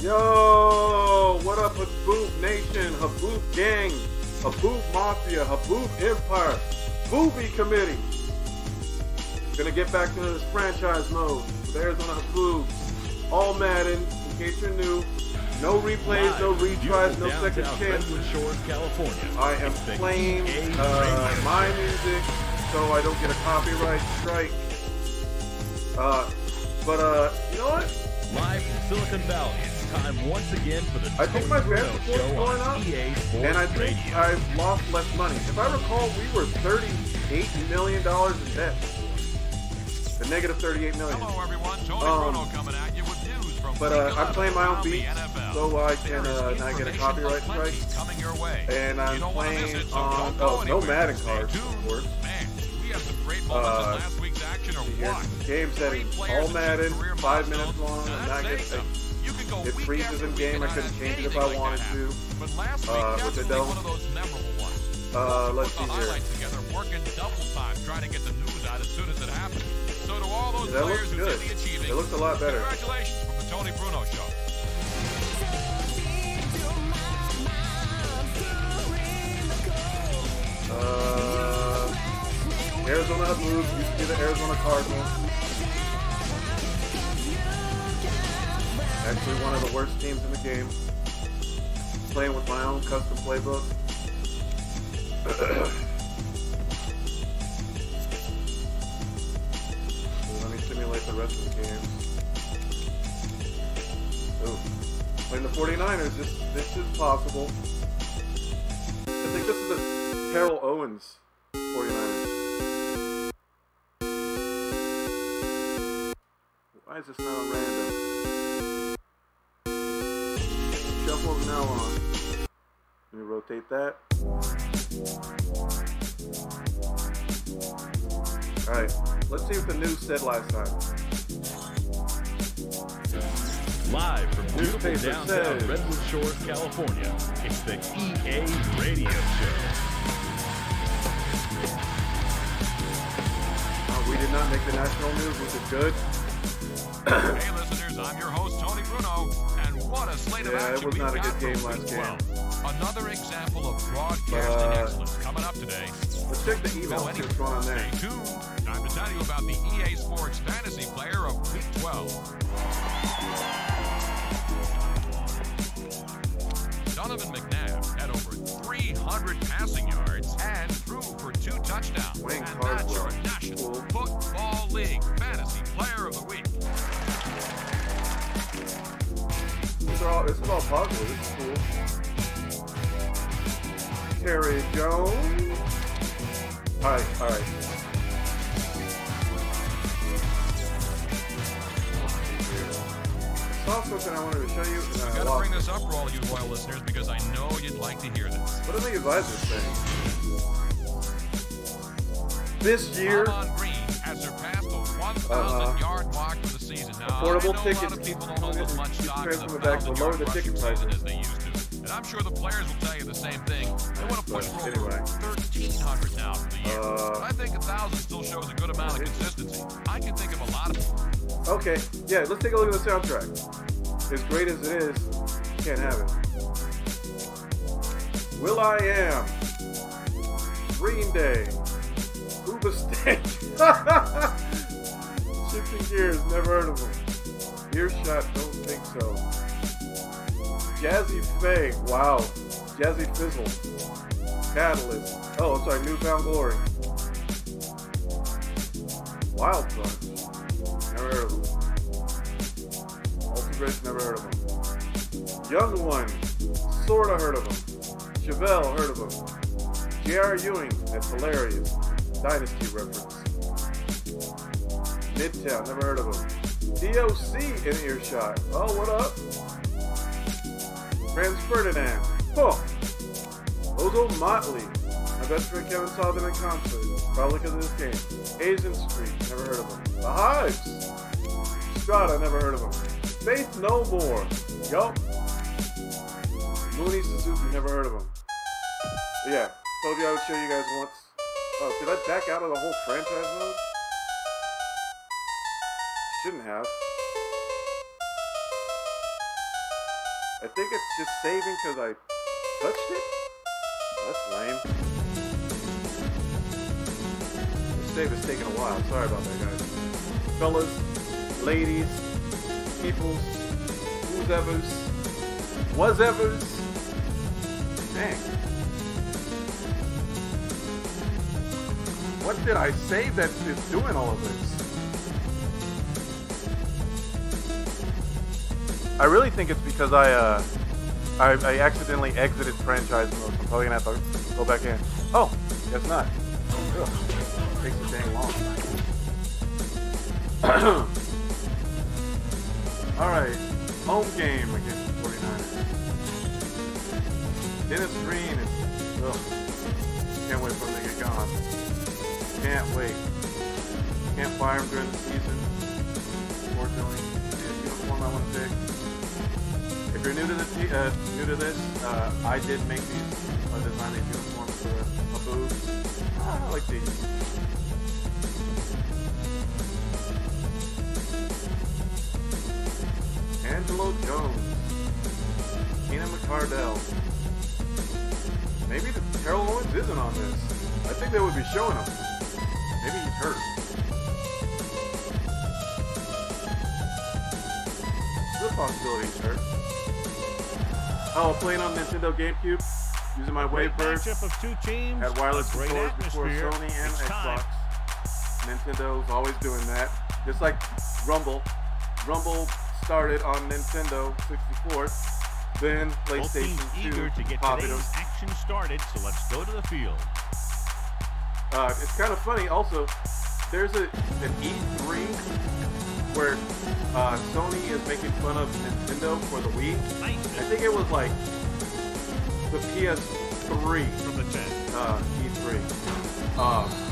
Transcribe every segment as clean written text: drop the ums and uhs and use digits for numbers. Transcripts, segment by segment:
Yo, what up, Haboob Nation, Haboob Gang, Haboob Mafia, Haboob Empire, Boobie Committee. Gonna get back into this franchise mode with Arizona Haboobs. All Madden, in case you're new. No replays, no retries, no second chances. I am playing my music so I don't get a copyright strike. You know what? Live from Silicon Valley, it's time once again for the I think my fans support is going up, and I think I've lost less money. If I recall, we were $38 million in debt. The negative $38 million. Hello everyone, Tony Bruno coming at you with news from I'm playing my own beats, so I can not get a copyright strike. And I'm playing on no Madden cards, of course. We have some great moments in last week's action or what? Game settings, all Madden, 5 minutes long, and not get it freezes in game. I couldn't change it if I wanted to, which I don't. Let's see here. Working double time, trying to get the news out as soon as it happens. So to all those players who did the achieving, it looks a lot better. Congratulations from the Tony Bruno Show. Arizona Haboobs used to be the Arizona Cardinals. Actually one of the worst teams in the game. Playing with my own custom playbook. Let me simulate the rest of the games. Ooh. Playing the 49ers, this is possible. I think this is the Terrell Owens 49ers. Why is this not on random? Shuffle from now on. Let me rotate that. Alright, let's see what the news said last time. Live from beautiful downtown Redwood Shores, California, it's the EA Radio Show. We did not make the national news, which is good. Hey listeners, I'm your host Tony Bruno, and what a slate of action it was not a good game last game. Another example of broadcasting excellence coming up today. Let's check the email and see what's going on there. Stay tuned. Time to tell you about the EA Sports Fantasy Player of Week 12. Donovan McNabb had over 300 passing yards and threw for 2 touchdowns. And that's your National Football League Fantasy Player of the Week. This is all positive. This is cool. Terry Jones. Alright. I saw something I wanted to show you. I gotta bring this up for all you loyal listeners because I know you'd like to hear this. What do the advisors saying? This year, Green has surpassed the 1,000-yard mark for the season. Now, affordable I know tickets a lot of people don't hold as much stock in the 1,000-yard rush season as they used to. And I'm sure the players will tell you the same thing. They want to push for over 1,300 now for the year. But I think 1,000 still shows a good amount of consistency. I can think of a lot of... Okay, yeah, let's take a look at the soundtrack. As great as it is, you can't have it. Will I Am, Green Day, Uber Stank, Shifting Gears, never heard of them. Earshot, don't think so. Jazzy Faye, wow. Jazzy Fizzle, Catalyst, oh, I'm sorry, Newfound Glory. Wild Bunch, never heard of them. Ultra never heard of them. Young One, sorta heard of them. Chevelle, heard of them. J.R. Ewing, that's hilarious. Dynasty reference. Midtown, never heard of them. DOC in Earshot, oh, what up? Franz Ferdinand, huh. Ozo Motley, my best friend Kevin saw them in concert, probably because of this game. Asian Street, never heard of them. The Hives, Strata, never heard of them. Faith No More, yup. Mooney Suzuki, never heard of them. But yeah, told you I would show you guys once. Oh, did I back out of the whole franchise mode? Shouldn't have. I think it's just saving because I touched it? That's lame. The save is taking a while. Sorry about that, guys. Fellas, ladies, peoples, who's-evers, was-evers. Dang. What did I save that is doing all of this? I really think it's because I accidentally exited franchise mode. I'm probably gonna have to go back in. Oh, guess not. Ugh. Takes so dang long. Alright, home game against the 49ers. Dennis Green is, ugh. Can't wait for him to get gone. Can't wait. Can't fire him during the season. Unfortunately, his uniform I want to pick. If you're new to this, I did make these, design these uniforms for the Haboobs. I like these. Angelo Jones, Keenan McCardell. Maybe the Terrell Owens isn't on this. I think they would be showing him. Maybe he's hurt. Good possibility he's hurt. Oh, playing on Nintendo GameCube, using my Waveburst. Of two teams, had wireless controllers before Sony and Xbox. Nintendo's always doing that. Just like Rumble. Rumble started on Nintendo 64. Then PlayStation 2 eager to get copied them. Action started, so let's go to the field. It's kind of funny. Also, there's an E3 where Sony is making fun of Nintendo for the Wii. I think it was like the PS3 from the 10 E3.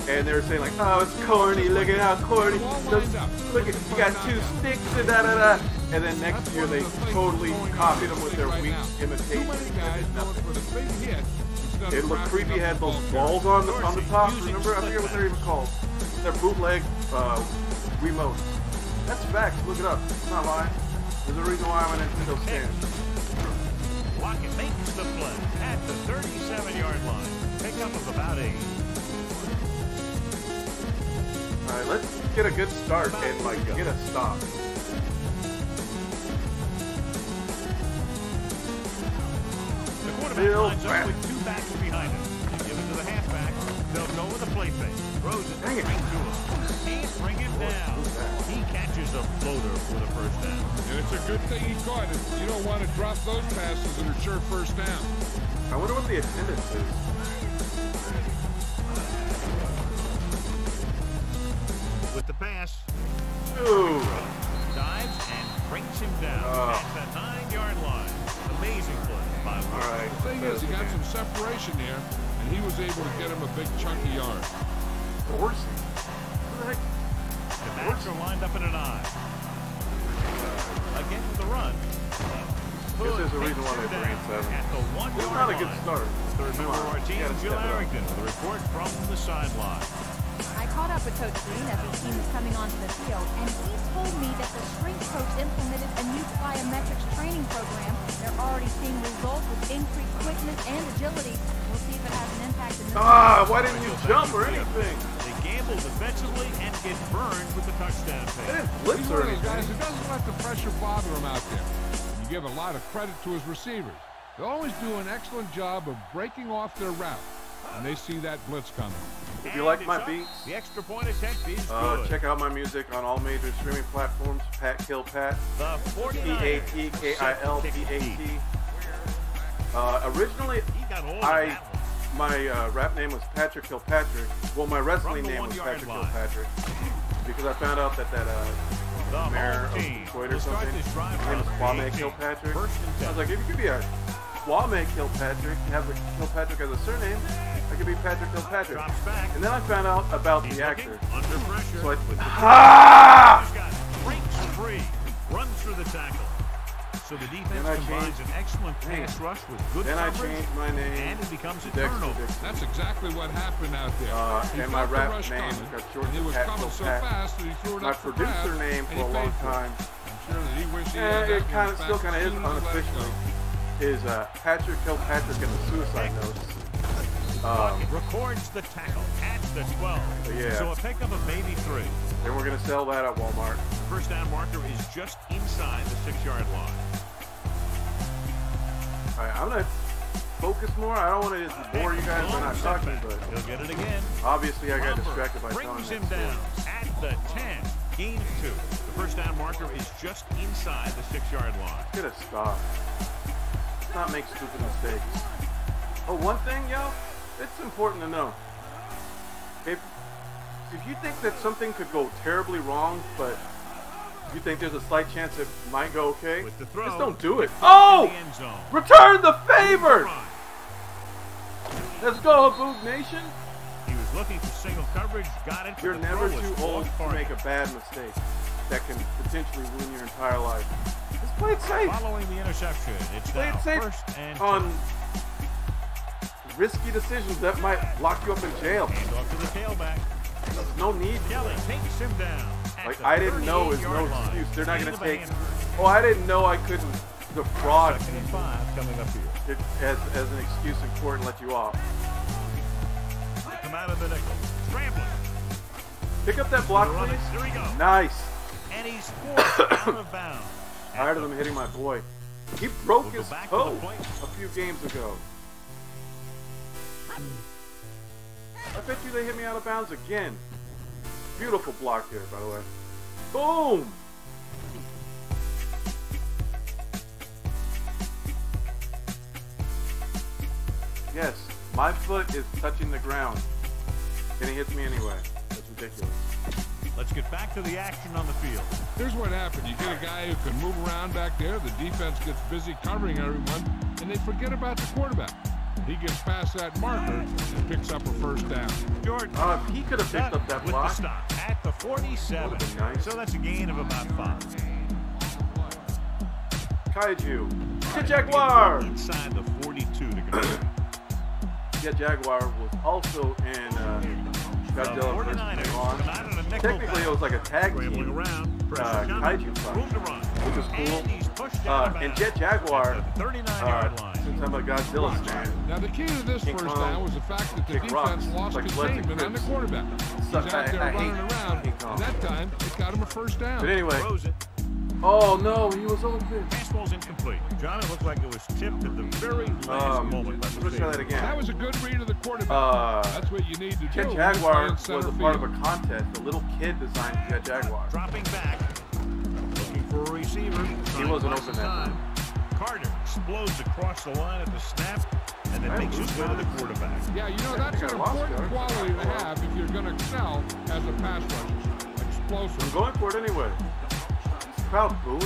And they were saying like, oh, it's corny. Look at how corny. Look at, you got two sticks and da da da. And then next year they totally copied them with their weak imitation. It looked creepy. Had those balls on the top. Remember? I forget what they're even called. They're bootleg remotes. That's facts. Look it up. It's not lying. There's a reason why I'm a Nintendo fan. Lockett makes the play at the 37-yard line. Pickup of about 8. All right, let's get a good start and like get a stop. The quarterback lines up with two backs behind him. They give it to the halfback. They'll go with a play fake. Throws it straight to him. Can't bring him down. He catches a floater for the first down. And it's a good thing he caught it. You don't want to drop those passes that are sure first down. I wonder what the attendance is. With the pass. Ooh. Dives and brings him down at the 9-yard line. Amazing play. All right. The thing is, he got some separation there, and he was able to get him a big chunky yard. Dorsey. What the heck? The backs are lined up in an I. Again with the run. Guess there's a reason why they're 3-7. At the 1-yard It's not a good line. start. Third member of our team, Jill Arrington, with a report from the sideline. I caught up with Coach Green as his team was coming onto the field, and he told me that the strength coach implemented a new plyometrics training program. They're already seeing results with increased quickness and agility. We'll see if it has an impact in this why didn't you jump or anything? They gamble defensively and get burned with the touchdown They pass. didn't blitz He's or one of those anything. guys who doesn't let the pressure bother him out there. You give a lot of credit to his receivers. They always do an excellent job of breaking off their route, and they see that blitz coming. If you like my beats, The extra point attempt is good. check out my music on all major streaming platforms. Pat Kill Pat. The 49ers. P-A-T-K-I-L-P-A-T. Originally, He got hold of that one. my rap name was Patrick Kilpatrick. Well, my wrestling From the name was 1-yard Patrick line. Kilpatrick. Because I found out that The mayor home of team Detroit or will start something, this drive his name is from Kwame 18. Kilpatrick. First and I was like, if you could be a Kwame Kilpatrick, have the Kilpatrick as a surname, I could be Patrick Kilpatrick. Drops back. And then I found out about He's the looking actor. under pressure. So I, with the ah! He's got breaks free, runs through the tackle. So the defense combines an excellent pass rush with good Then I coverage, changed my name and it becomes a to Dexter turnover. Dixon. That's exactly what happened out there. He And my felt the rap rush name coming, got short and he to was Pat coming Kill so Pat. fast that he threw it My up for producer grabs, name and for he a long paid for it. time gesture that he wished he Yeah, had. it still kind of is unofficially. Is Patrick Kilpatrick in the suicide notes. Records the tackle at the 12. Yeah. So a pickup of maybe 3. Then we're going to sell that at Walmart. First down marker is just inside the 6-yard line. All right, I'm going to focus more. I don't want to just bore you guys by not talking, but he'll get it again. Obviously I got distracted by telling brings him down at the 10. Gain of 2. The first down marker is just inside the 6-yard line. Get a stop. Let's not make stupid mistakes. Oh, one thing, y'all, it's important to know. If you think that something could go terribly wrong, but you think there's a slight chance it might go okay, With the throw, just don't do it. Oh! Return the favor! Let's go, Haboob Nation. He was looking for single coverage, got it. You're never too old to make a bad mistake that can potentially ruin your entire life. Just play it safe. Following the interception, it's Play now it safe first and on risky decisions that might lock you up in jail. hand off to the tailback. There's no need for Kelly that. takes him down. Like, I didn't know is no excuse. They're not going to take, oh, I didn't know I couldn't defraud 2nd and 5 coming up here. it as an excuse in court and let you off. Come out of the nickel. Scrambling. Pick up that block, please. Here we go. Nice. And he's forced out of bounds. Tired of them hitting my boy. He broke We'll go his back to toe the plate. a few games ago. I bet you they hit me out of bounds again. Beautiful block here, by the way. Boom! Yes, my foot is touching the ground. And he hits me anyway. That's ridiculous. Let's get back to the action on the field. Here's what happened. You get a guy who can move around back there. The defense gets busy covering everyone, and they forget about the quarterback. He gets past that marker and picks up a first down. Jordan. If he could have picked up that with block. the stop at the 47. Would've been nice. So that's a gain of about 5. Kaiju. Get Jaguar! Inside the 42 to go. Yeah, Jaguar was also in Godzilla vs. Kong. Technically, it was like a tag team Kaiju fight, which is cool. And Jet Jaguar, since I'm a Godzilla fan, Now, the key to this King first Kong down was the fact that the kick defense rocks, lost like Bloods and containment on the Crips. quarterback. He's out there I hate running around, King Kong. and that time, it got him a first down. But anyway, Throws it. oh no, he was open. Pass ball's incomplete. John, it looked like it was tipped at the very last moment. By the Let's try that again. That was a good read of the quarterback. That's what you need to do. Jet when you're Jaguar playing was center a part of field. a contest. A little kid designed Jet Jaguar. Dropping back. Looking for a receiver. He wasn't open that time. Carter explodes across the line at the snap and then makes his way to the quarterback. Yeah, you know, that's an important quality to have if you're going to excel as a pass rusher. I'm Explosive. going for it anyway. This crowd booing.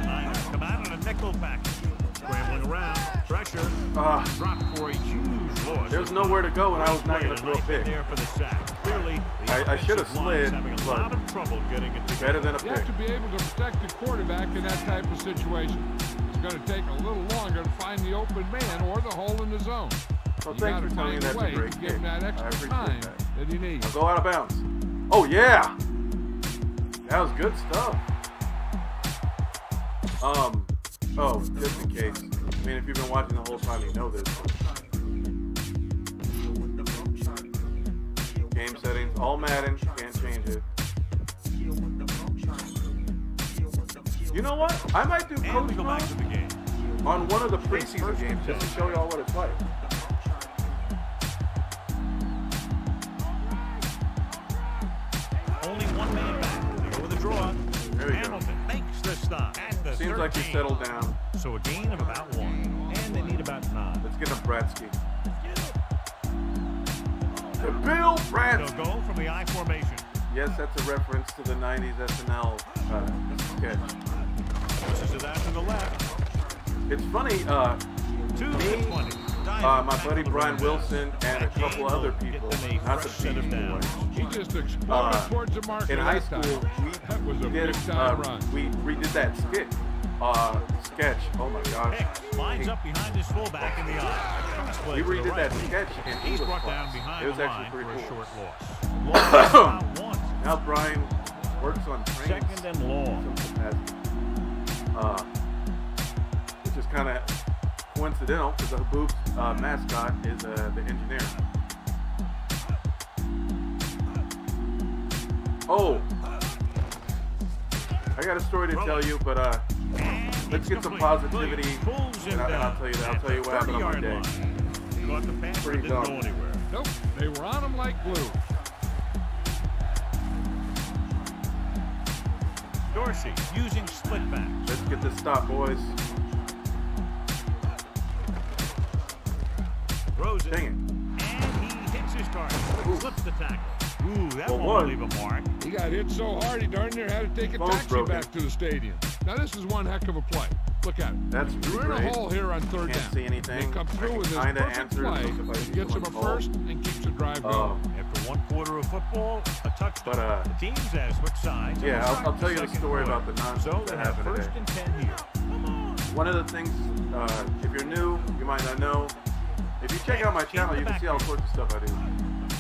Niners come out in a nickel package. Scrambling around. Pressure. Dropped for a huge loss. There's nowhere to go, and I was not going to throw a pick. There for the sack. Clearly, I should have slid, having a but lot of trouble getting it together. better than a You have pick. to be able to protect the quarterback in that type of situation. It's going to take a little longer to find the open man or the hole in the zone. Well, You thanks got to for telling me find a that's a way great to kick. give him that I extra appreciate time that. that he needs. I'll go out of bounds. Oh, yeah! That was good stuff. Oh, just in case. I mean, if you've been watching the whole time, you know this. Game settings, all Madden, can't change it. You know what? I might do And coach we go back to the mode game. on one of the preseason games just to show y'all what it's like. Only one man back. They go with a draw. There we go. Hamilton makes the stop at the Seems 13. like he settled down. So a gain of about 1. And they need about 9. Let's get him Bratsky. The Bill Bratsky. They'll go from the I formation. Yes, that's a reference to the 90s SNL sketch. Pushes it out to the left. It's funny, 2 me, to 20. my buddy Brian Wilson, and a couple other people, not the set of Beach downs. Boys, He just exploded towards the marker. in high that time. school, That was a we did, big-time run. we redid that sketch. Oh my gosh. Hicks lines up behind his fullback in the eye. We redid that sketch in He's English brought class. down behind It was the actually line pretty for a cool. short loss. Loss about 1. Now Brian works on trains. Second and long. Some capacity. which is kind of coincidental because the Haboobs mascot is the engineer. Oh, I got a story to tell you, but let's get some positivity, and I'll tell you what happened on my day. Pretty dumb. Nope, they were on them like glue. Dorsey using split back. Let's get this stop, boys. Throws it. Dang it. And he hits his target. Flips the tackle. Ooh, that won't leave a mark. He got hit so hard he darn near had to take a taxi back to the stadium. Now this is one heck of a play. Look at it. That's We're in a hole here on third down. Can't see anything. They come through with this perfect play. Gets him a first and keeps the drive going. After 1 quarter of football, a touchdown. The teams has switched sides. Yeah, I'll tell you the story about the nonsense that happened today. First and 10 here. One of the things, if you're new, you might not know. If you check out my channel, you can see all sorts of stuff I do.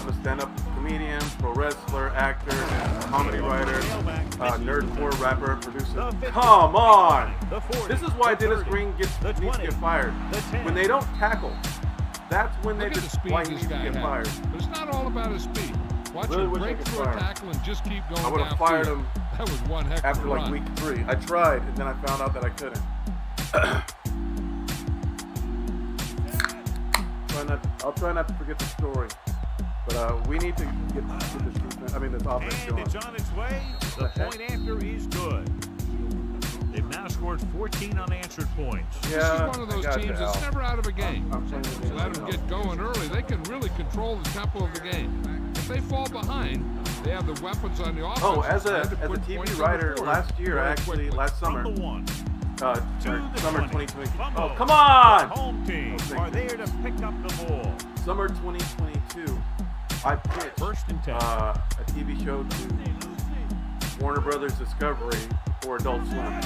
I'm a stand-up comedian, pro wrestler, actor, comedy writer, nerdcore rapper, producer. Come on! This is why Dennis Green needs to get fired. When they don't tackle, that's when they just why he needs to get fired. But it's not all about his speed. Watch him break through a tackle and just keep going. I would have fired him. That was one heck of a after like week 3. I tried, and then I found out that I couldn't. I'll try not to forget the story. But we need to get this defense, this offense going. And it's on its way. The point after is good. They've now scored 14 unanswered points. Yeah, this is one of those teams that's never out of a game. So let them get going early. They can really control the tempo of the game. If they fall behind, they have the weapons on the offense. Oh, as a TV writer last year, actually, last summer. Summer 2020. Oh, come on! Home team are there to pick up the ball. Summer 2022. I pitched a TV show to Warner Brothers Discovery for Adult Swim.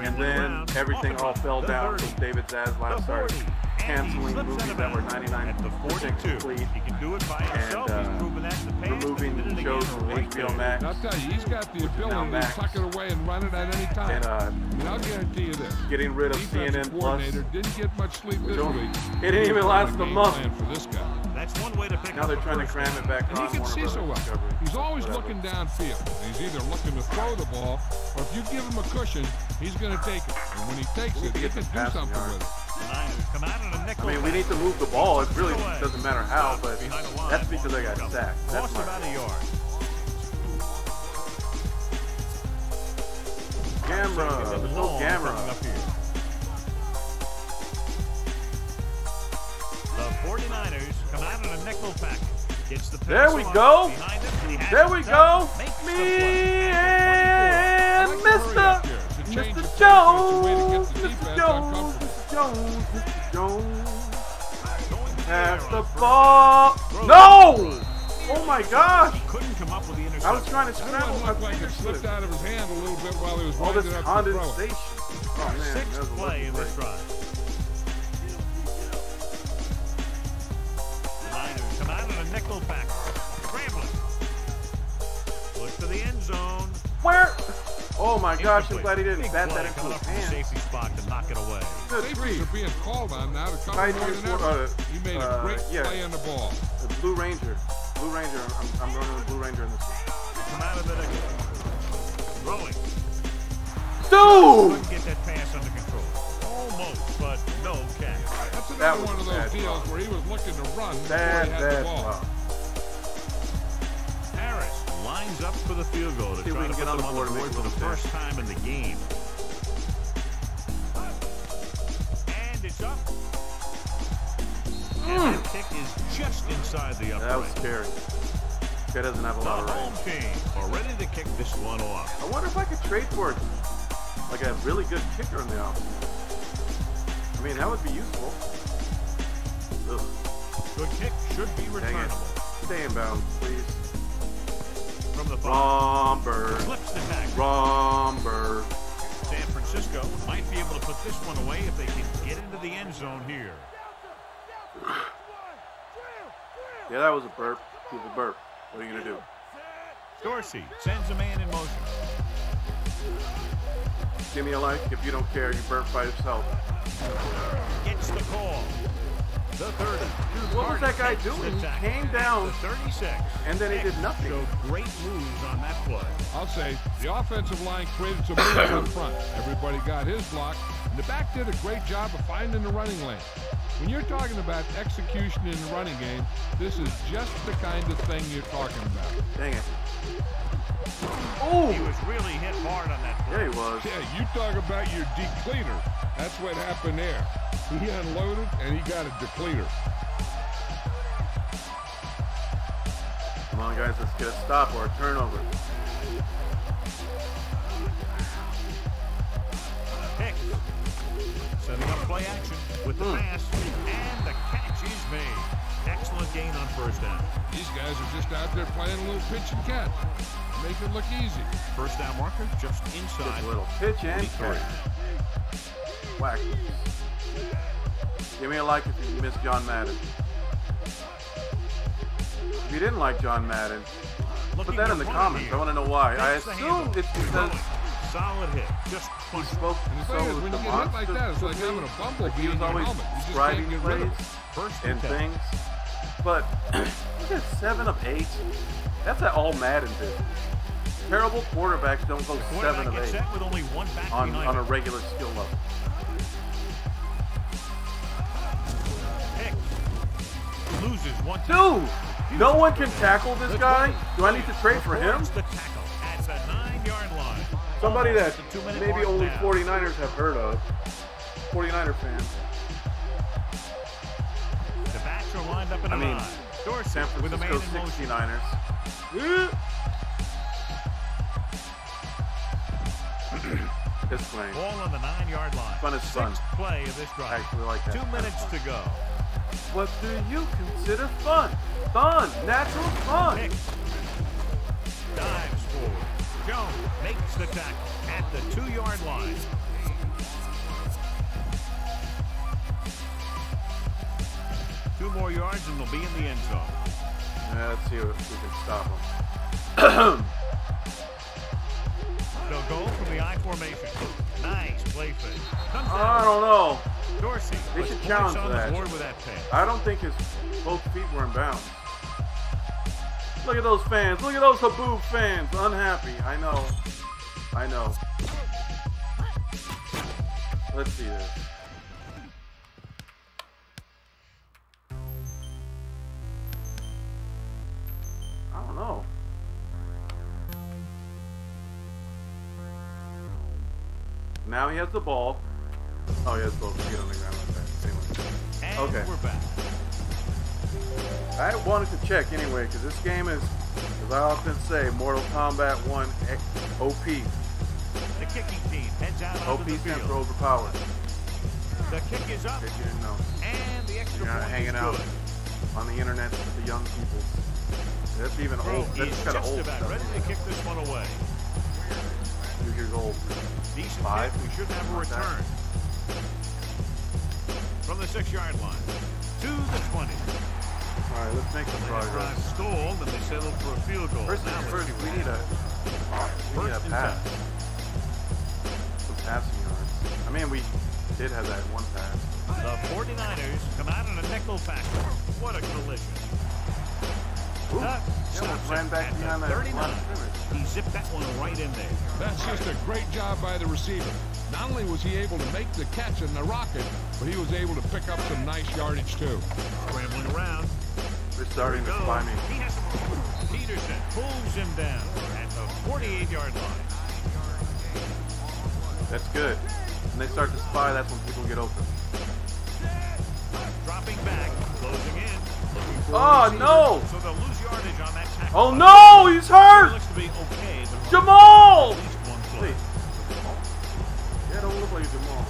And then everything all fell down because David Zaslav started canceling movies that were 99% complete and removing shows from HBO Max. I'll tell you, he's got the ability to tuck it away and run it at any time. And I'll guarantee you this. Getting rid of CNN Plus. Didn't get much sleep this week. It didn't even last a month. For this guy. That's one way to pick now they're trying to cram it back on. And you can see so well. He's always looking downfield. He's either looking to throw the ball, or if you give him a cushion, he's going to take it. And when he takes it, he can do something with it. I mean, we need to move the ball. It really doesn't matter how, but that's because I got sacked. That's about a yard. Camera. There's no camera. The 49ers come out in a nickel pack. There we go. There we go. Me and Mr. Jones. Mr. Jones. Mr. Jones. Mr. Jones. Pass the ball. No! Oh my gosh! Couldn't come up with the interception. I was trying to scramble. Looked like it slipped out of his hand a little bit while he was all this up condensation. Oh man, sixth play in this drive. Niners come out in a nickel pack. Scrambling. Look to the end zone. Where? Oh my gosh! I'm glad he didn't bat that into his hand. Safety spot to knock it away. Safeties are being called on now to cover more than ever. He made a great play on the ball. The Blue Ranger. Blue Ranger. I'm running with Blue Ranger in this one. Come out of the nickel. Throwing. Dude! Couldn't get that pass under control. Almost, but no catch. That's another one of those deals where he was looking to run before he had the ball. Harris lines up for the field goal to try to get on the board for the first time in the game. And it's up. And that kick is just inside the upright. That was scary. Guy doesn't have a lot of range. Home team are ready to kick this one off. I wonder if I could trade for it, like a really good kicker in the offense. I mean, that would be useful. Ugh. The kick should be returnable. Stay in bounds, please. From the Romberg. Flips the tackle. Romberg. San Francisco might be able to put this one away if they can get into the end zone here. Yeah, that was a burp. It was a burp. What are you going to do? Dorsey sends a man in motion. Give me a like. If you don't care, you burnt by yourself. Gets the call. The 30. What was that guy doing? He came down 36. And then he did nothing. Showed great moves on that play. I'll say the offensive line created some moves up front. Everybody got his block, and the back did a great job of finding the running lane. When you're talking about execution in the running game, this is just the kind of thing you're talking about. Dang it. Oh! He was really hit hard on that play. Yeah, he was. Yeah, you talk about your depleter. That's what happened there. He unloaded, and he got a depleter. Come on, guys, let's get a stop or a turnover. Hicks setting up play action with the pass, and the catch is made. Excellent gain on first down. These guys are just out there playing a little pitch and catch. Make it look easy. First down marker just inside. Just a little pitch and catch. Whack. Give me a like if you missed John Madden. If you didn't like John Madden, put that in the comments. I want to know why. I assume it's because solid hit. Just he spoke so when with you the get hit like that, it's like monster. having a bumblebee He was in your always helmet. You just describing can't get rid of plays it. first and things. But look at 7 of 8. That's an all Madden did. Terrible quarterbacks don't go 7 of 8 set with only one back on a regular skill level. Hicks loses one. Dude, no one can tackle this guy. Do I need to trade for him? The tackle at the 9-yard line. Somebody that maybe mark only now. 49ers have heard of. 49er fans. The backs are lined up in a line. Dorsey San with a man Francisco in motion. 69ers. This plane. Ball on the 9-yard line. Fun is fun. Sixth play of this drive. Actually like that. 2 minutes to go. What do you consider fun? Fun. Natural fun. Hicks dives forward. Jones makes the tackle at the 2-yard line. Two more yards and they'll be in the end zone. Yeah, let's see if we can stop them. They'll go from the I formation. Nice play fake. Comes I down. don't know. Dorsey. They puts should points challenge on that. the board with that pass. I don't think his both feet were in bounds. Look at those fans. Look at those Haboob fans. Unhappy. I know. I know. Let's see this. I don't know. Now he has the ball. Oh, he has both feet on the ground like that. Anyway. And Okay. we're back. I wanted to check anyway, because this game is, as I often say, Mortal Kombat 1 OP. The kicking team heads out OP onto the stands field. for overpowered. The kick is up, In case you didn't know. and the extra You're not point hanging is out good. on the internet with the young people. That's even Bro old. That's is kind of just old about stuff. ready to kick this one away. 2 years old. Decent 5. kick. We should have a return. From the 6-yard line to the 20. All right, let's make some Drive progress. stalled, and they settled for a field goal. First Now things let's first, see we what need a First and pass. 10. Some passing yards. I mean, we did have that one pass. The 49ers come out in a nickel package. What a collision. Ooh, Duck yeah, stops ran it back at the behind that 39. line of scrimmage. He zipped that one right in there. That's just a great job by the receiver. Not only was he able to make the catch in the rocket, but he was able to pick up some nice yardage too. Scrambling around. They're starting to spy me. He has Peterson pulls him down at the 48-yard line. That's good. When they start to spy, that's when people get open. Dropping back, closing in. Looking for a Oh, receiver, no! So they'll lose yardage on that tackle. Oh no, he's It hurt! looks to be okay. But Jamal! at least one play. Wait. Yeah, don't look like Jamal.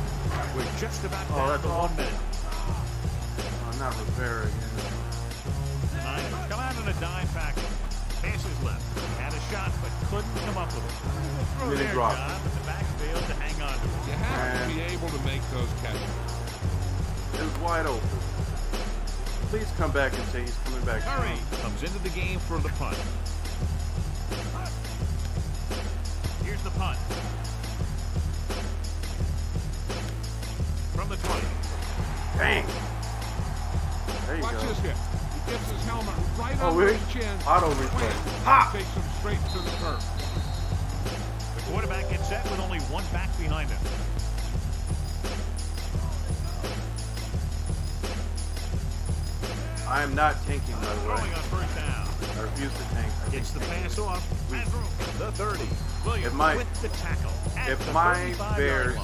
We're just about Oh, down that's to 1 awful. minute. Oh, not Rivera again. Niners come out in a dime package. Passes left. Had a shot, but couldn't come up with it. Throw Really their dropped. job, but the back failed to hang on to it. You have to be able to make those catches. It was wide open. Please come back and say he's coming back. Curry comes into the game for the punt. Here's the punt. Bang. There you Watch go. this hit. He gets his helmet right Oh, under wait. his chin. Auto replay. Ha! Takes him straight to the turf. The quarterback gets set with only one back behind him. I am not tanking, by the way. Throwing on first down. I refuse to tank. Gets the pass off. Has room. The 30. Williams with the tackle. If my Bears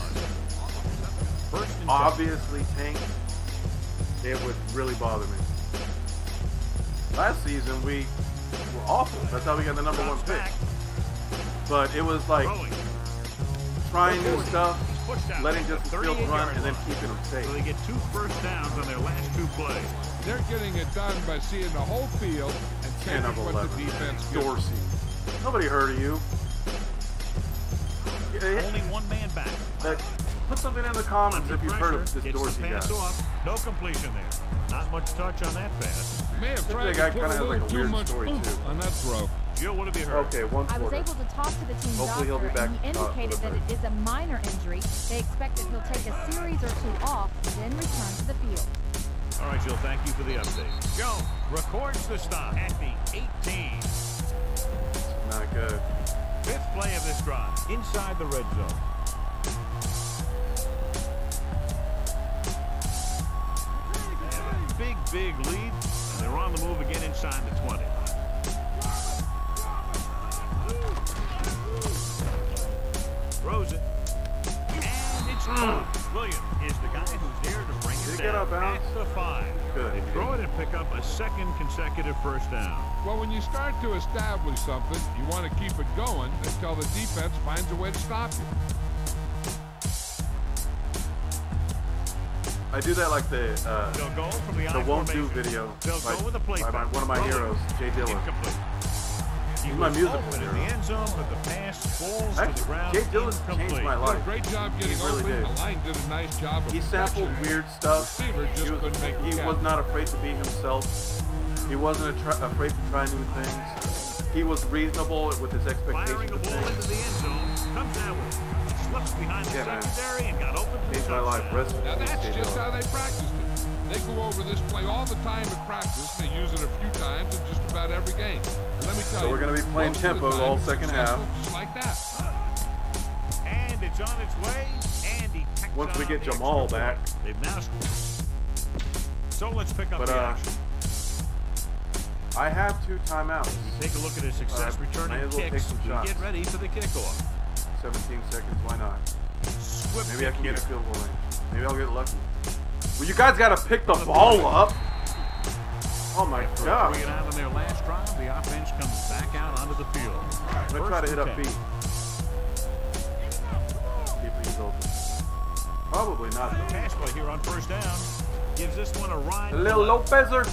obviously tanked, it would really bother me. Last season, we were awful. That's how we got the #1 pick. But it was like trying new stuff, letting Justin Fields run, and then keeping them safe. So they get 2 first downs on their last 2 plays. They're getting it done by seeing the whole field and 10 of taking what 11. the defense gives. Dorsey. Nobody heard of you. Only one man back. Put something in the comments if you've heard of this Gets Dorsey the guy. pass off. No completion there. Not much touch on that pass. May have This tried guy to put kinda a has like little a too weird much story, oomph too. on that throw. Jill, what have you heard? Okay, one I was quarter. able to talk to the team Hopefully he'll be doctor, back and he to talk indicated for that the it is a minor injury. They expect that he'll take a series or 2 off, then return to the field. All right, Jill, thank you for the update. Joe records the stop at the 18. Not good. 5th play of this drive inside the red zone. They have a big lead, and they're on the move again inside the 20. Throws it. And it's gone. Williams is the guy who's there to bring Did it it get down out of bounds? at the 5. Good. They throw it and pick up a 2nd consecutive first down. Well, when you start to establish something, you want to keep it going until the defense finds a way to stop you. I do that like the They'll go from the won't do formation. video They'll by, go with the play by one of my heroes, Jay Dillon. Incomplete. He's my musical open in hero. the end zone, but the pass falls to the Actually, ground. Jay Dillon changed my Did a life. great job getting He really open. did. The line did a nice job of He sampled protection. weird stuff. Receiver just He couldn't make the catch. was not afraid to be himself. He wasn't afraid to try new things. He was reasonable with his Firing expectations the of ball into things. the end zone. Comes out with it. Slips behind the Yeah, man. secondary and got open for Changed my life. touchdown. Rest in Now peace, that's Jay just Dillon. how they practiced it. They go over this play all the time at practice. They use it a few times in just about every game. And let me tell So you, we're gonna be playing most of the tempo time all it's second successful half. Just like that. And it's on its way. And he tacks Once we on get the Jamal extra back. point. They've now scored. So let's pick up But the action. I have 2 timeouts. Take a look at his success might returning as well take kicks. some We shots. get ready for the kickoff. 17 seconds, why not? Swift Maybe I can kick get a here. field goal range. Maybe I'll get lucky. Well, you guys gotta pick the ball up. Oh my gosh. 3 and out on their last drive. The offense comes back out onto the field. I'm gonna try to hit up First and feet. See if he's open. Probably not. 10. Though. Pass play here on first down. Gives this one a ride. A little Lopezer.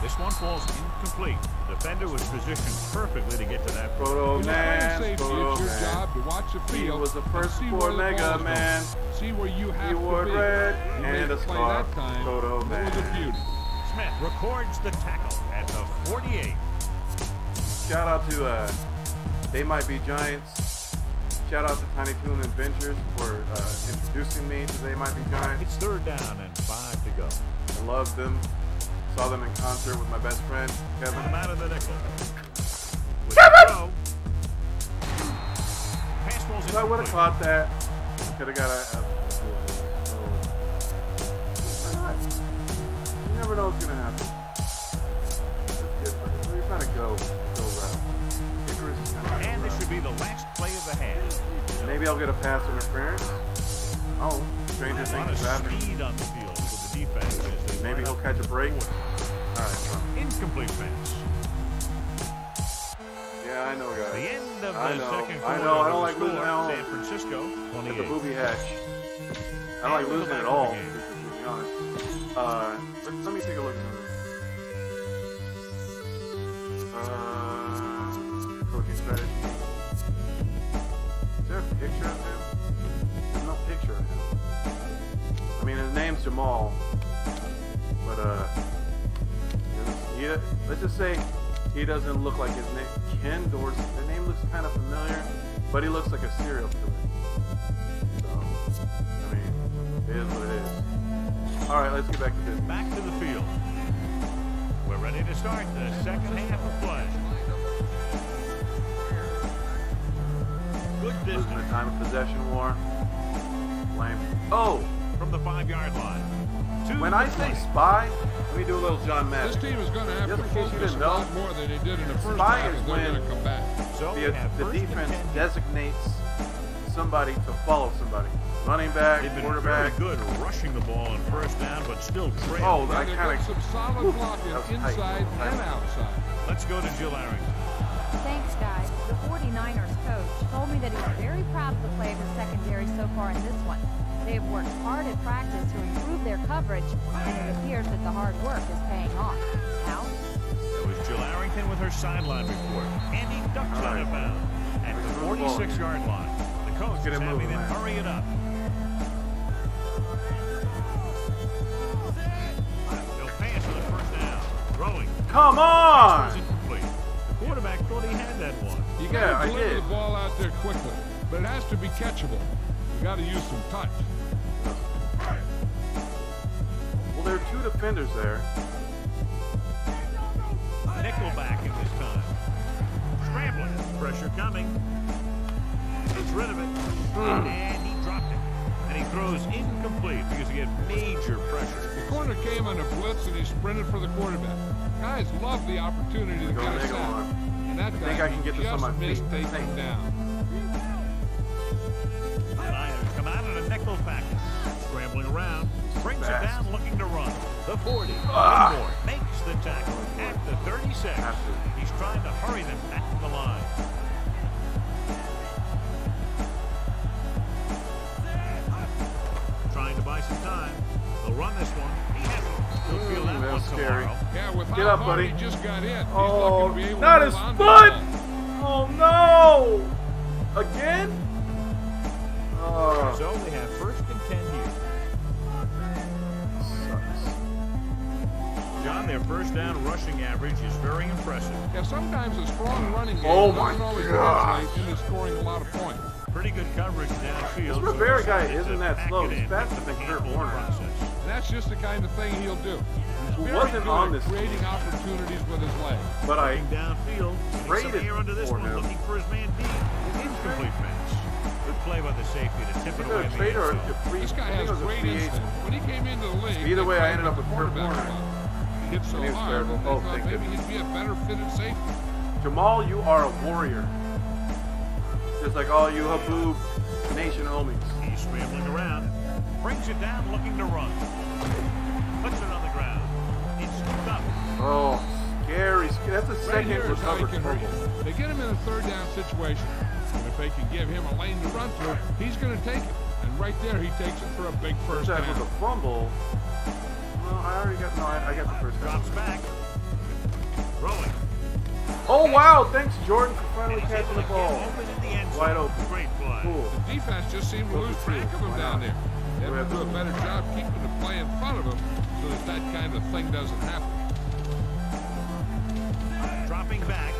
This one falls incomplete. The defender was positioned perfectly to get to that. Photo When you're playing man. safety, Photo it's your man. job to watch the He field. was the and first see for where the Mega ball's going. Man. See where you have He wore to be. red You and made a the play scarf. that time. Photo That man. was a beauty. Smith records the tackle at the 48. Shout out to They Might Be Giants. Shout out to Tiny Toon Adventures for introducing me to They Might Be Giants. It's 3rd down and 5 to go. I love them. Saw them in concert with my best friend, Kevin. Come out of the nickel. With the throw. Pass falls If I would have incomplete. caught that, could have got you never know what's gonna happen. We're trying to go route. Icarus is gonna And go this should be the last play of the half. Maybe I'll get a pass interference. Oh, stranger A lot things of has happened. speed on the field for the defense. as they Maybe line he'll up. catch a break. Alright, fine. Incomplete pass. Yeah, I know, The guys. end of I the know. second I quarter. know. I don't the like losing score, at home. San Francisco, At the 28. booby hatch. I don't like losing at all, to be honest. Let me take a look at coaching strategy. Is there a picture of him? There's no picture of him. I mean, his name's Jamal, but let's just say he doesn't look like his name. Ken Dorsey. The name looks kind of familiar, but he looks like a serial killer. So, I mean, it is what it is. All right, let's get back to this. Back to the field. We're ready to start the second half of play. Good Losing the distance. time of possession war. Lame. Oh! From the 5-yard line. When I say spy, let me do a little John Madden. This team is going to have to focus a lot more than they did in the first Spy half is if they're when going to come back. So the defense designates somebody to follow somebody. Running back, they've been quarterback. very good rushing the ball on first down, but still trailing. Oh, Yeah, I they've kind got some solid of. blocking That was inside tight. and outside. Let's go to Jill Arrington. Thanks, guys. The 49ers coach told me that he's very proud of the play of the secondary so far in this one. They have worked hard at practice to improve their coverage, and it appears that the hard work is paying off. Al? That was Jill Arrington with her sideline report. And he ducks out of bounds at the 46-yard line. The coach is having them hurry it up. They'll pass for the first down. Throwing. Come on! Was incomplete. The quarterback thought he had that one. You got to deliver the ball out there quickly, but it has to be catchable. You got to use some touch. Well, there are two defenders there. Nickelback in this time. Scrambling. Pressure coming. Gets rid of it. And he dropped it. And he throws incomplete because he had major pressure. The corner came on a blitz and he sprinted for the quarterback. Guys love the opportunity to get a sack. And that guy I can get this on my feet. missed taking him down. Niners come out in a nickel package. Scrambling around. Brings it down looking to run. The 40. More. Makes the tackle at the 36. He's trying to hurry them back to the line. Trying to buy some time. They'll run this one. He has it. He'll feel that one scary. tomorrow. Yeah, with Get how up, hard buddy. he just got in. He's Oh, lucky to be able not to his hold on to foot! the ball. Oh no! Again? So they have first and 10 here. John, their first down rushing average is very impressive. Yeah, sometimes a strong running game Oh my doesn't always gosh. translate into scoring a lot of points. Pretty good coverage downfield. This Rivera so guy decided isn't to that pack slow. it He's in faster with than the Kurt handful Warner. process. And that's just the kind of thing he'll do. He's Who very wasn't good on at this creating opportunities with his legs. But I Looking downfield, traded some air under this for one, him. looking for his man deep. Incomplete pass. Good play by the safety to tip it either away a in the trade or end a zone. free. This guy I think has it was a great free instinct. agent. When he came into the league, Either way, I ended up the with Kurt quarterback Warner. spot. He hit so And he was hard terrible. that they Oh, thought thank maybe goodness. he'd be a better fitted safety. Jamal, you are a warrior. Just like all you Haboob Nation homies. He's scrambling around. Brings it down, looking to run. Puts it on the ground. It's scooped up. Oh, scary. That's a Right second here is how he recovered can hurt fumble. you. They get him in a third down situation. And if they can give him a lane to run through, he's going to take it. And right there, he takes it for a big first That down. was a fumble. No, I already got. No, I got the first down. Drops back. Throwing. Oh wow! Thanks, Jordan, for finally And he's catching able the to ball. get open in the end zone. Wide open. Great play. Cool. The defense just seemed to lose track of him down there. They have to do a better job keeping the play in front of him so that that kind of thing doesn't happen. Dropping back.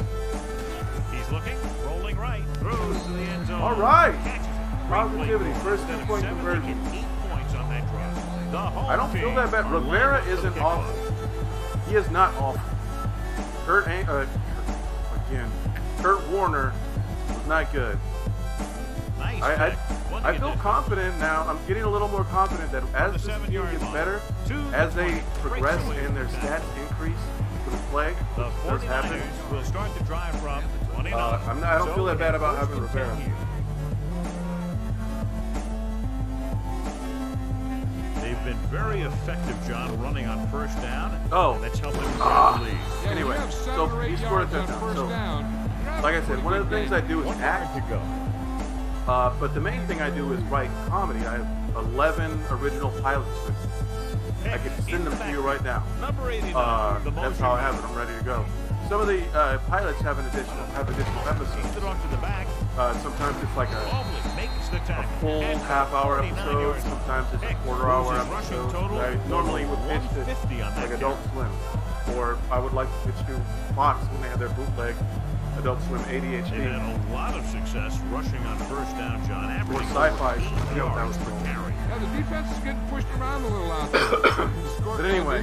He's looking. Rolling right. Throws to the end zone. All right. Catches it. Great Positivity. play. First Instead of 2-point 7, they conversion. get 8 points on that drop. The home I don't feel team that bad. are Rivera lined up for the isn't kickoff. awful. He is not awful. Kurt Warner was not good. Nice. I feel confident now. I'm getting a little more confident that as this team gets better, as they progress and their stats increase through play, The which does happen. 49ers will start to drive from 29. I don't feel that bad about having Rivera. They've been very effective, John, running on first down. Oh. And that's helped them grab the lead. Yeah, Anyway, when you have 7 so or 8 he scored a yards on touchdown. first So, down, you're having like I a said, pretty one of good the things game. I do is 1 act. yard to go. But the main thing I do is write comedy. I have 11 original pilot scripts. I can send them to you right now. Number 89, the That's how I have it. I'm ready to go. Some of the pilots have additional episodes. Keeps it off to the back. Sometimes it's like a Mobley makes the tackle. full At the half-hour 49 episode. yard line. Sometimes it's a Heck, quarter-hour Cruz's rushing episode. total I normally would pitch to 150 on that like Adult Swim, or I would like to pitch to Fox when they have their bootleg Adult Swim They've ADHD. had a lot of success rushing on first down, John. Or Averaging sci-fi. over 8 You know, that was yards per carry. Yeah, the defense is getting pushed around a little out there. But anyway,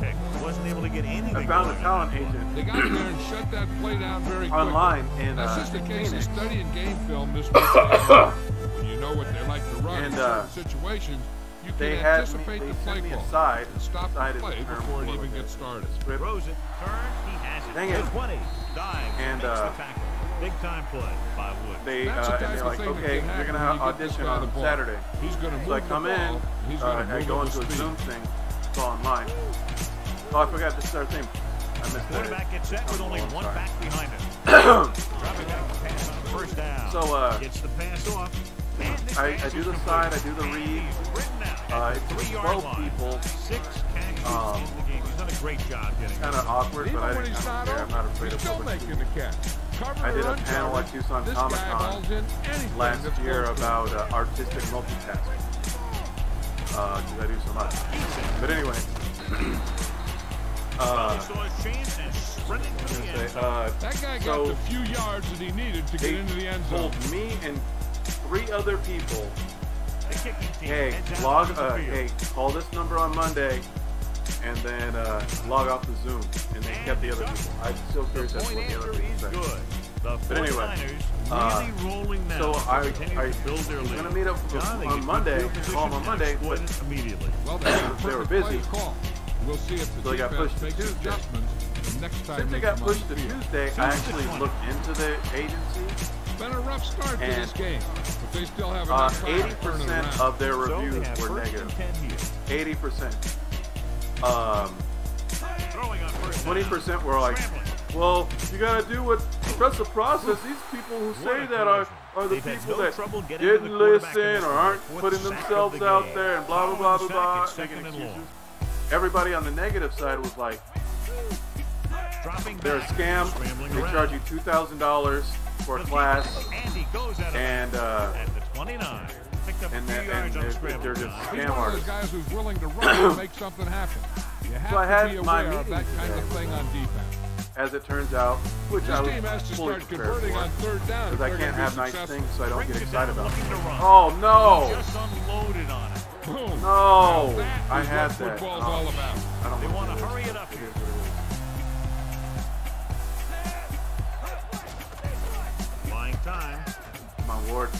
Heck, wasn't able to get anything. I found a going talent on that play. agent They got in there and shut that play down very quickly. online in That's just a case Phoenix. of studying game film this weekend. When you know what they like to run And, in certain situations, you can They had me, anticipate they the play sent me call a side. and stop the Side is play a term before it for even like gets started. script. Throws it, turns, he has it. Dang it. 20, dives, And, makes the tackle. Big time play by Wood. They That's the and type they're of like, thing that okay, can you're happen gonna when have you get this audition guy on the ball. Saturday. He's going to move So I the come ball. in, He's going to I move go at into a speed. Zoom thing. It's all online. Oh, I forgot this is our thing. I missed that. Quarterback gets set with only one back behind him. Dropping back the pass on first down. So, gets the pass off. I do the side, I do the read. It's 12 people. 6 catches in the game. He's done a great job getting Kind of awkward, Even but I when don't he's not care. I'm not afraid he's of still public making the catch. Cover I did or a panel uncover, at Tucson this Comic guy Con hauls in anything last that's year close to him. about artistic multitasking. Because I do so much. But anyway. He saw his chance and sprinting to the end zone. That guy got so the few yards that he needed to get they into the end zone. told me and 3 other people, The kicking team hey, heads out onto the field. hey, call this number on Monday, and then log off the Zoom. And they kept the other people. I'm still curious as to Point what the other answer people is said. good. The But anyway, 49ers really rolling now. so I continue to build their was lead. gonna meet up John, they on get Monday, good field call them on position Monday, and exploit but it immediately. Well, they had a they were perfect play busy. to call. We'll see if the So they got defense pushed to makes Tuesday. adjustments the next time since they it got come on pushed the to field. Tuesday, I actually looked into the agency. It's been a rough start to And, this game, but they still have enough time to turn it 80% around. of their So reviews they have were first negative. and 10 here. 80%. Throwing on first down. 20% were like, Scrambling. well, you gotta do what, trust the process. These people who say that are the They've had people no that trouble getting to the didn't quarterback in listen this or one. aren't Fourth putting sack of themselves the out game. there and blah, blah, blah, blah, Following blah, the sack, it's making second and excuses. long. Everybody on the negative side was like, Dropping they're a back, scam. scrambling They around. charge you $2,000 for a class. And he goes out of And, at the 29. Picked up and a few that- yards and on the they're scramble. just John. He's scam one of those artists. guys who's willing to run and make something happen. You have So I to had be my aware of that meeting kind of today. thing on defense. As it turns out, which This I was team has to fully start prepared converting for. on third down. Because I if they're can't gonna have be nice successful. things, so I don't Brings get it excited down, about looking it. to run. Oh no! Just unloaded on it. Boom. No! That I is had what that. football's Oh, all about. I don't They want want to hurry it up It here. is what Buying time. it is. My Ward,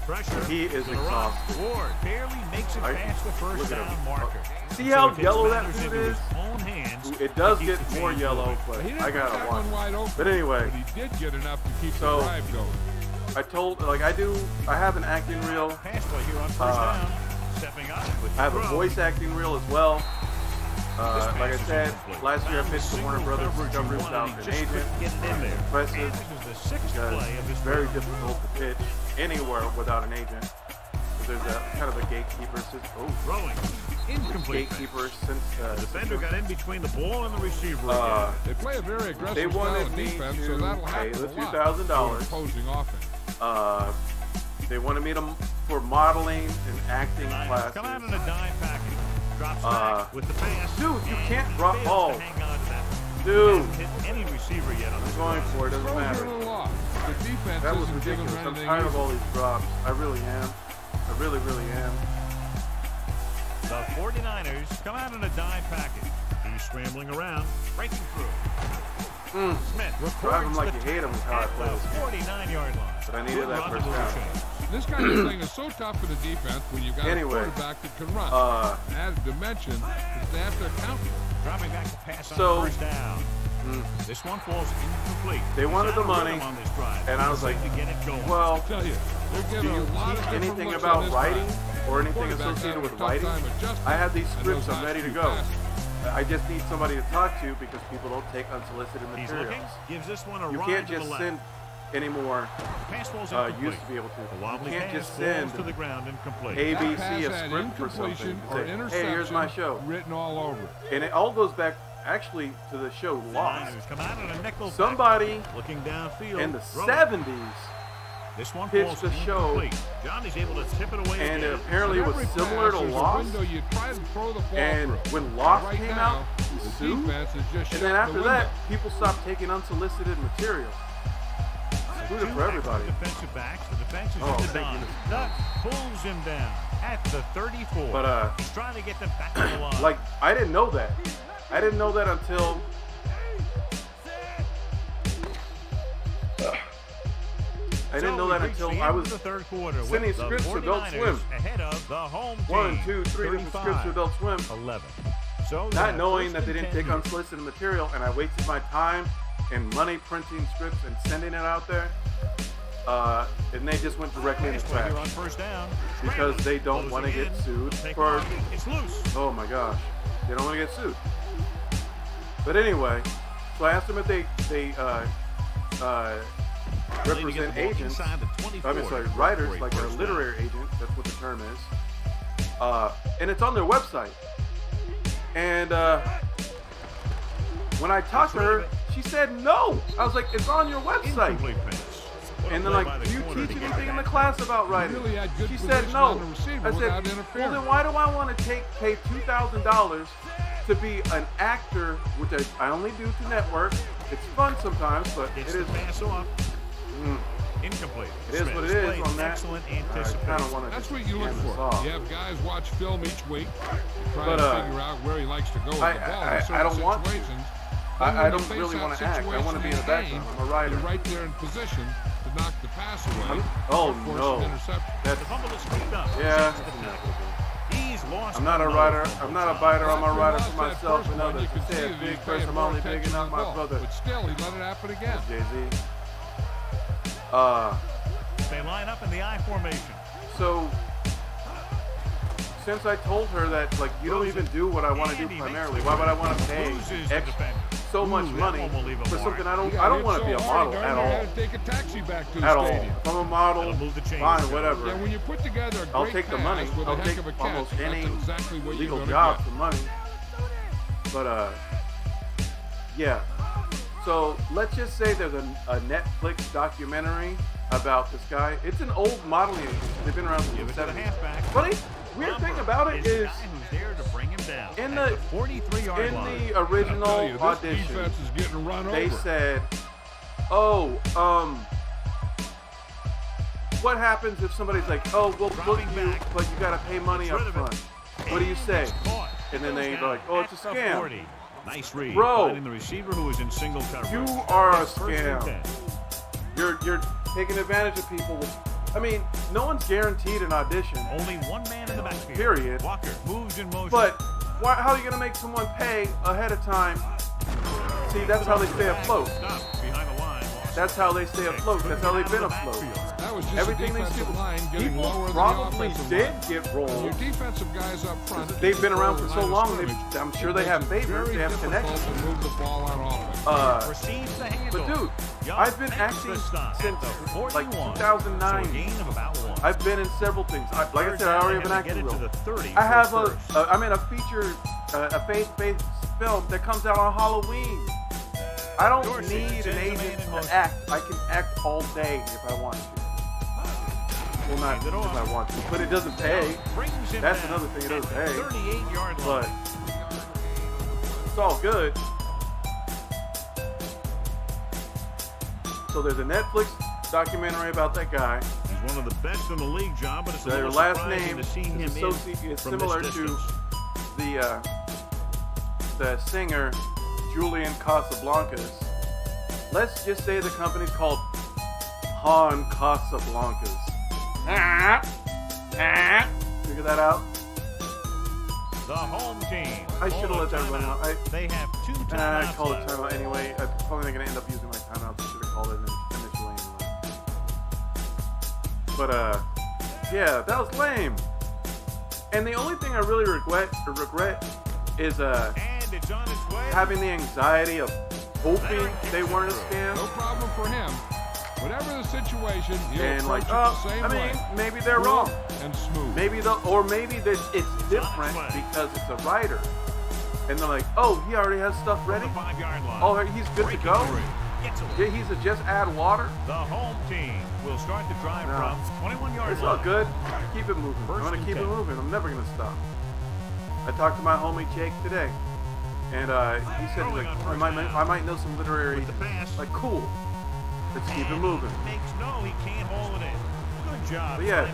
Pressure. he is to the run. exhausted. Ward barely makes it I- past the first look at down him. marker. See So how it takes yellow that matters food into is? his own hands It does to keep get the more change yellow, moving. but He didn't I put gotta that watch. one wide open. But anyway, But he did get enough to keep So- the drive going. I told, like I have an acting reel. Pass play here on first down. Stepping up with I have the a throw. voice acting reel as well. This Like I pass is said, incomplete. last year I Found pitched the single Warner Brothers coverage he Discovery wanted, without he an just agent. couldn't get it in there. Impressive. And this is the sixth Because play of his it's very career. difficult to pitch anywhere without an agent. There's a kind of a gatekeeper system. Oh, Throwing. Incomplete. gatekeeper since Defender got in between the ball and the receiver uh, again. They play a very aggressive they style wanted of me defense, to so that'll pay happen the a lot $2,000. to opposing offense. They wanted me to for modeling and acting Niners come out in a classes. dime package. Drops back with the pass. Dude, you and can't he drop fails to balls. hang on to that. Dude, Hasn't hit any receiver yet on this I'm going drive. for it. Doesn't Throws are matter. a little off. The defense That was isn't giving ridiculous. them I'm anything tired of easy. all these drops. I really am. I really, really am. The 49ers come out in a dime package. He's scrambling around, breaking through. Smith Drive him records like the you hate him is how I at play the this game. 49-yard line. But I needed Good that run first to down. change. This kind of thing is so tough for the defense when you've got Anyway, a quarterback that can run. Added dimension is they have to account for it. Dropping back to pass on So, first down. This one falls incomplete. They wanted the He's out of money, rhythm on this drive. and I was He's like, to get it going. well, I tell you, they're do getting you a lot of teach different anything looks on about this writing drive. or anything Quarterback's associated having with a tough writing? time adjusting I have these to scripts those I'm ready to few go. passes. I just need somebody to talk to because people don't take unsolicited He's looking, materials. gives this one a You ride can't to the just left. send anymore. Pass falls You incomplete. used to be able to. The You wobbly can't pass just falls send to the ground incomplete. That ABC pass a had script for something. incompletion and or say, interception hey, here's my show. written all over it. And it all goes back actually to the show Lost. Niners come out in a nickel Somebody package. Looking downfield. in the throwing. 70s pitched the show, Johnny's able to tip it away and again. it apparently was similar to Lost. And when Lost came out, he sued. And then after that, people stopped taking unsolicited material. Included for everybody. Defensive backs. The defense is in the Don. Duck pulls him down at the 34. But he's trying to get them back to the line. like, I didn't know that. I didn't know that until I was sending scripts to Adult Swim. Ahead of the home team. 1, 2, 3 different scripts to Adult Swim. 11. So not knowing that they didn't take unsolicited material, and I wasted my time and money printing scripts and sending it out there. And they just went directly in the trash on first down. because they don't want to get sued for. It's loose. Oh my gosh, they don't want to get sued. But anyway, so I asked them if they represent agents. I mean, sorry, writers, like a literary agent. That's what the term is. And it's on their website. And when I talked to her, she said no. I was like, it's on your website. And then like, do you teach anything in the class about writing? She said no. I said, well then why do I want to pay $2,000 to be an actor, which I only do to network. It's fun sometimes, but it is. Incomplete. It is what it is on that. Excellent anticipation. That's what you look for. You have guys watch film each week, try to figure out where he likes to go with the ball. I don't want to. I don't really want to act. I want to be in the background. I'm a writer. You're right there in position to knock the pass away. Oh no! That's, yeah. I'm not a writer. I'm not a biter. I'm a writer for myself and others. You say a big person, I'm only big enough, my brother. But still, he let it happen again. Jay-Z. They line up in the I formation. So, since I told her that, like, you don't even do what I want to do primarily, why would I want to pay so much money for something I don't want to be a model at all. At all. If I'm a model, fine, whatever. Yeah, when you put together a I'll take the money. I'll take almost any legal job for money. But, yeah. So let's just say there's a Netflix documentary about this guy. It's an old modeling agency. They've been around since the 70s. Funny, weird thing about it is in the 43-yard line, in the original audition, they said, "Oh, what happens if somebody's like, oh, we'll book you, but you gotta pay money up front? What do you say?" And then they're like, "Oh, it's a scam." Nice read. Bro, the receiver who is in single coverage. You are a scam. You're taking advantage of people. I mean, no one's guaranteed an audition. Only one man in the backfield. Period. Walker moves in motion. But how are you gonna make someone pay ahead of time? See, that's how they stay afloat. Behind the line. That's how they stay afloat. That's how they've been afloat. Everything these people probably did get rolled. Your defensive guys up front. They've been around for so long. I'm sure they have favors. They have connections. But dude, I've been acting since like 2009. I've been in several things. Like I said, I already have an acting role. I have I'm in a feature, a faith-based film that comes out on Halloween. I don't need an agent to act. I can act all day if I want to. Well, not if I want to, but it doesn't pay. That's another thing, it doesn't pay. But it's all good. So there's a Netflix documentary about that guy. He's one of the best in the league, John, but it's their last name is similar to the singer Julian Casablancas. Let's just say the company's called Han Casablancas. Figure that out. The home team. I should have let that run out. They have 2 timeouts. I called it timeout anyway. I'm probably going to end up using my timeout. I should have called it initially anyway. But yeah, that was lame. And the only thing I really regret is and it's on its way. Having the anxiety of hoping they weren't a scam. No problem for him. Whatever the situation, and like, I mean, maybe they're wrong. And smooth. Maybe it's different because it's a writer. And they're like, oh, he already has stuff ready. Oh, he's good to go. Did he just add water? The home team will start the drive from 21 yards. It's all good. Keep it moving. I'm going to keep it moving. I'm never going to stop. I talked to my homie Jake today, and he said, like, I might know some literary, like, cool. Let's keep it moving. No, he can't hold it in. Good job. But yeah,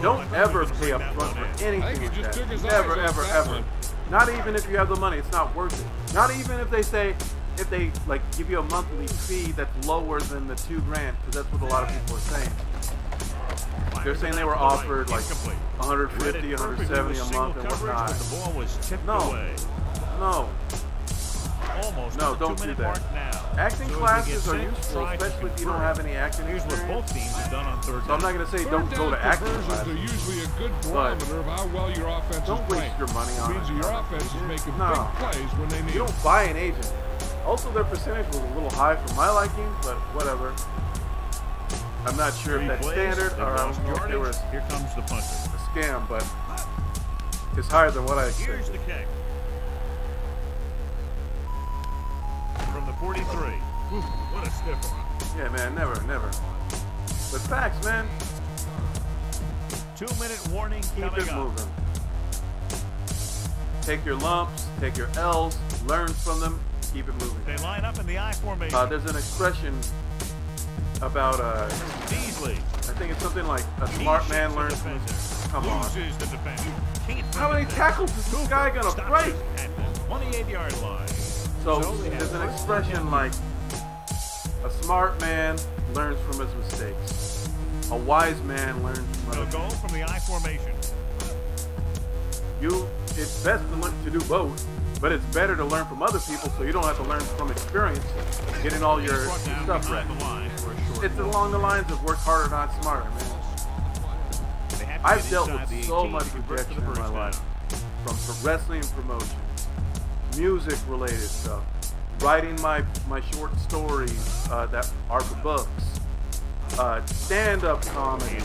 don't ever pay up front for anything like that. Never, ever, ever. Not even if you have the money. It's not worth it. Not even if they say, if they like give you a monthly fee that's lower than the $2 grand, because that's what a lot of people are saying. They're saying they were offered like 150, 170 a month and whatnot. No. No, don't do that. Acting classes are useful, especially if you don't have any acting experience. So I'm not going to say don't go to acting classes. They're usually a good barometer of how well your offense is don't waste your money on it. Means your offense is making big plays when they need. You don't buy an agent. Also, their percentage was a little high for my liking, but whatever. I'm not sure if that's standard or I don't know if there was here comes the punter. A scam, but it's higher than what I expected. Here's the kick. From the 43. What a stiffer. Yeah, man, never. But facts, man. 2-minute warning Keep coming it up. moving. Take your lumps, take your L's, learn from them, keep it moving. They line up in the I formation. There's an expression about Beasley. I think it's something like a smart man learns from his. Come on. Loses the defender. How many tackles is this guy gonna break? At the 28-yard line. So there's an expression like a smart man learns from his mistakes. A wise man learns from They'll other. go from the I formation. It's best to do both, but it's better to learn from other people so you don't have to learn from experience, getting all your stuff right. It's along the lines of work harder, not smarter, man. I've dealt with so much rejection in my life, from wrestling promotion, music related stuff, writing my short stories that are for books, stand-up comedy,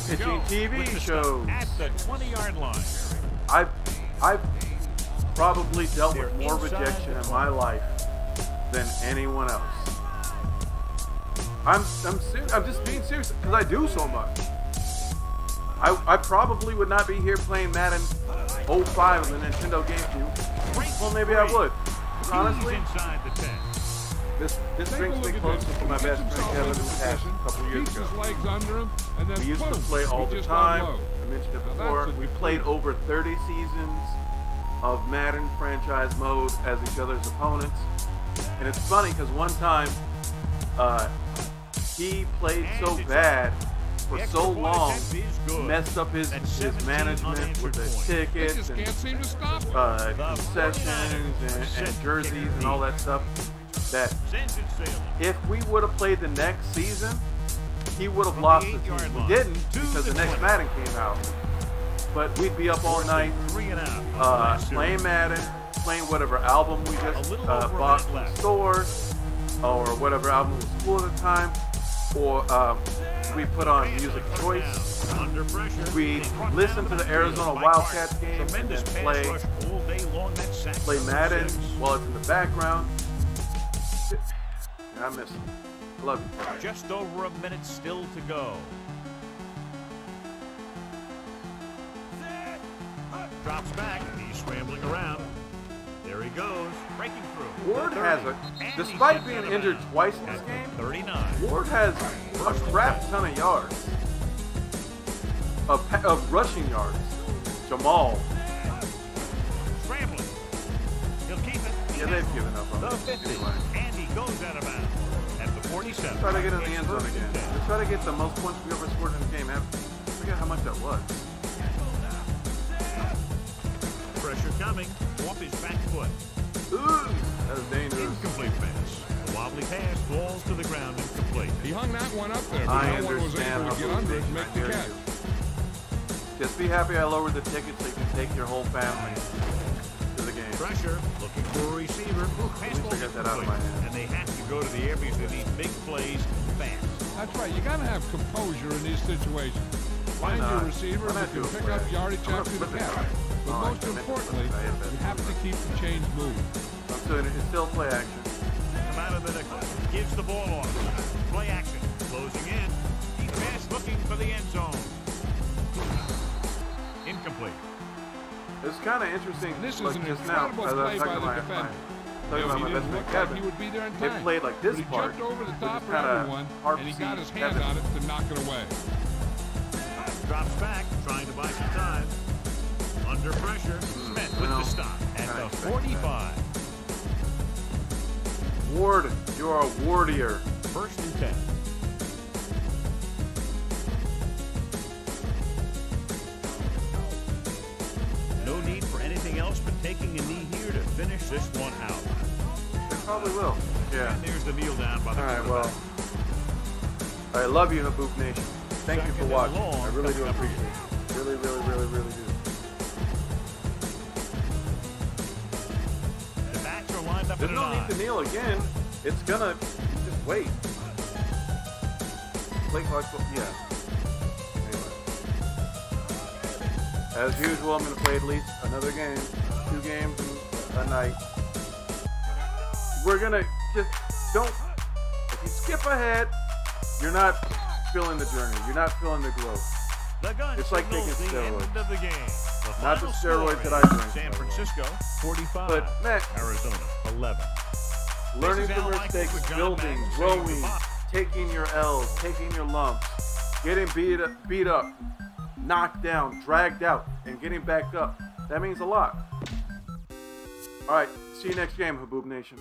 pitching TV shows. At the 20-yard line. I've probably dealt with more rejection in my life than anyone else. I'm just being serious because I do so much. I probably would not be here playing Madden 05 on the Nintendo GameCube. Well, maybe I would. Honestly, this brings me closer to my best friend Kevin who passed a couple years ago. We used to play all the time. I mentioned it before. We played over 30 seasons of Madden franchise mode as each other's opponents. And it's funny because one time he played so bad for so long, messed up his management with the tickets and concessions and jerseys and all that stuff, that if we would have played the next season, he would have lost the team. We didn't because the next Madden came out. But we'd be up all night playing Madden, playing whatever album we just bought from the store, or whatever album was cool at the time, or we put on music choice. We listen to the Arizona Wildcats game and then play Madden while it's in the background. I miss him. I love you. Just over a minute still to go. Drops back. He's scrambling around. There he goes. Breaking through. Ward has despite being injured twice in this game, 39. Ward has a crap ton of yards. Of rushing yards. Jamal. Scrambling. He'll keep it. Yeah, they've given up on the 50. And he goes out of bounds. At the 47. Let's try to get in the end zone again. Let's try to get the most points we ever scored in the game. I forget how much that was. Pressure coming. Off his back foot. Ooh, that was dangerous. Incomplete pass. The wobbly pass falls to the ground incomplete. He hung that one up there, but I no one was able to get under it and make the catch. Just be happy I lowered the ticket so you can take your whole family to the game. Pressure, looking for a receiver. Let me get that out of my hand. And they have to go to the air because they need big plays fast. That's right. You got to have composure in these situations. Find your receivers that can pick up yardage after the catch. But most importantly, you have to keep the chains moving. So it's still play action. out of the nickel. Gives the ball off. Play action. Closing in. Defense looking for the end zone. Incomplete. It's kind of interesting. And this is like an just now, incredible as I play was by talking the about defender. talking about my best Look friend like Kevin. he would be there in They time. played like this But he part. jumped over the with top this of kinda everyone, hard and he to got see his hand Kevin. on it to knock it away. Drops back, trying to buy some time. Under pressure, Smith with the stop at the 45. Ward, you are a warrior. First and 10. No need for anything else but taking a knee here to finish this one out. They probably will. Yeah. And there's the kneel down by the Alright, well. I love you, Haboob Nation. Thank you for watching. I really do appreciate it. Really, really, really, really do. The backs are lined up. There's no need to kneel again. It's gonna just wait. Late watch, yeah. Anyway. As usual, I'm gonna play at least another game, 2 games a night. We're gonna just don't. If you skip ahead, you're not feeling the journey. You're not feeling the growth. It's like taking steroids. End of the game. Not the steroids that I drink. San Francisco 45. But man, Arizona 11. learning from mistakes, building, growing, taking your L's, taking your lumps, getting beat up, knocked down, dragged out, and getting back up. That means a lot. All right, see you next game, Haboob Nation.